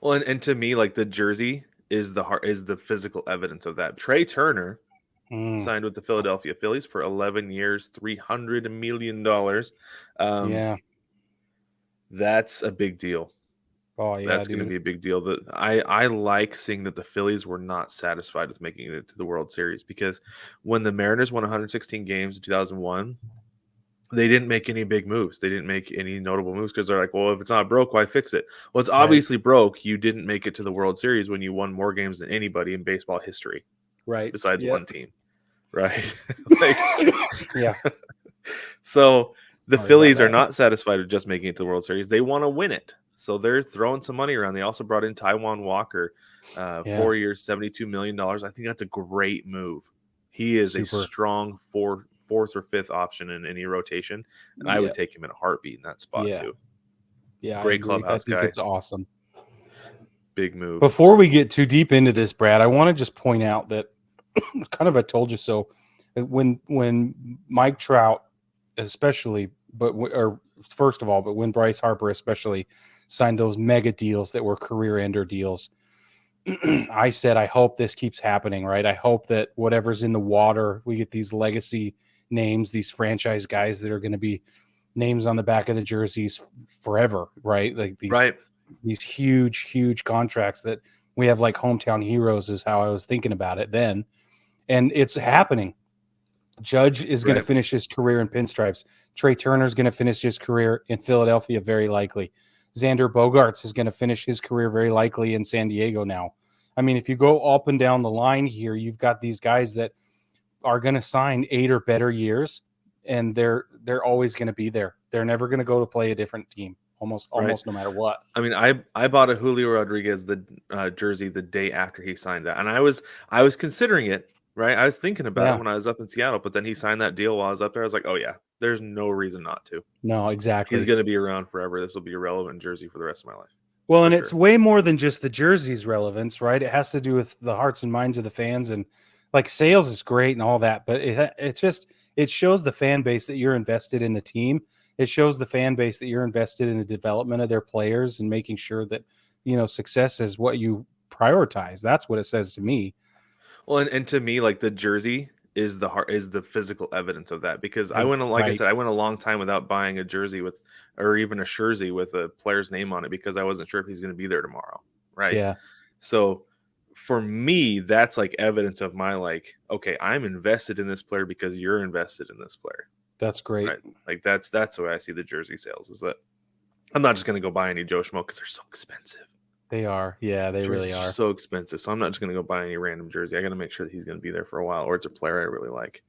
Well, and to me, like the jersey is the physical evidence of that. Trea Turner Mm, signed with the Philadelphia Phillies for 11 years, $300 million. Um, yeah. that's a big deal. Oh yeah, That's going to dude. be a big deal. That I like seeing that the Phillies were not satisfied with making it to the World Series, because when the Mariners won 116 games in 2001, they didn't make any big moves. They didn't make any notable moves because they're like, well, if it's not broke, why fix it? Well, it's Right. obviously broke. You didn't make it to the World Series when you won more games than anybody in baseball history, Right. besides Yep. one team, right? Like, Yeah. so the Sorry about Phillies are that. not satisfied with just making it to the World Series. They want to win it. So they're throwing some money around. They also brought in Taiwan Walker, Yeah. 4 years, $72 million. I think that's a great move. He is a Super. strong fourth or fifth option in any rotation, and I would Yeah. take him in a heartbeat in that spot Yeah. too. Yeah, I Great agree. I clubhouse think guy. it's awesome. Big move. Before we get too deep into this, Brad, I want to just point out that kind of a told you so. When Mike Trout, especially, or first of all, but when Bryce Harper especially signed those mega deals that were career ender deals, I said I hope this keeps happening. Right? I hope that whatever's in the water, we get these legacy names, these franchise guys that are going to be names on the back of the jerseys forever. Right? Like Right. these huge contracts that we have like hometown heroes is how I was thinking about it then. And it's happening. Judge is going to Right. finish his career in pinstripes. Trea Turner is going to finish his career in Philadelphia, very likely. Xander Bogaerts is going to finish his career very likely in San Diego now. I mean, if you go up and down the line here, you've got these guys that are going to sign 8 or better years, and they're always going to be there. They're never going to go to play a different team, Right. almost no matter what. I mean, I bought a Julio Rodriguez jersey the day after he signed that, and I was considering it. Right, I was thinking about it Yeah, when I was up in Seattle, but then he signed that deal while I was up there. I was like, oh yeah, there's no reason not to. no, He's exactly. going to be around forever. This will be a relevant jersey for the rest of my life, Well, for and it's sure. way more than just the jersey's relevance, right? It has to do with the hearts and minds of the fans, and like sales is great and all that, but it shows the fan base that you're invested in the team. It shows the fan base that you're invested in the development of their players and making sure that success is what you prioritize. That's what it says to me. Well, and to me, like the jersey is the physical evidence of that, because I I went, like I right, said, I went a long time without buying a jersey with, or even a jersey with a player's name on it, because I wasn't sure if he's going to be there tomorrow. Right. yeah, So for me, that's like evidence of my, like, okay, I'm invested in this player because you're invested in this player. that's great. Right. Like that's the way I see the jersey sales, is that I'm not just going to go buy any Joe Schmo because they're so expensive. They are, yeah, they really Jerseys are are. so expensive. So I'm not just going to go buy any random jersey. I got to make sure that he's going to be there for a while, or it's a player I really like.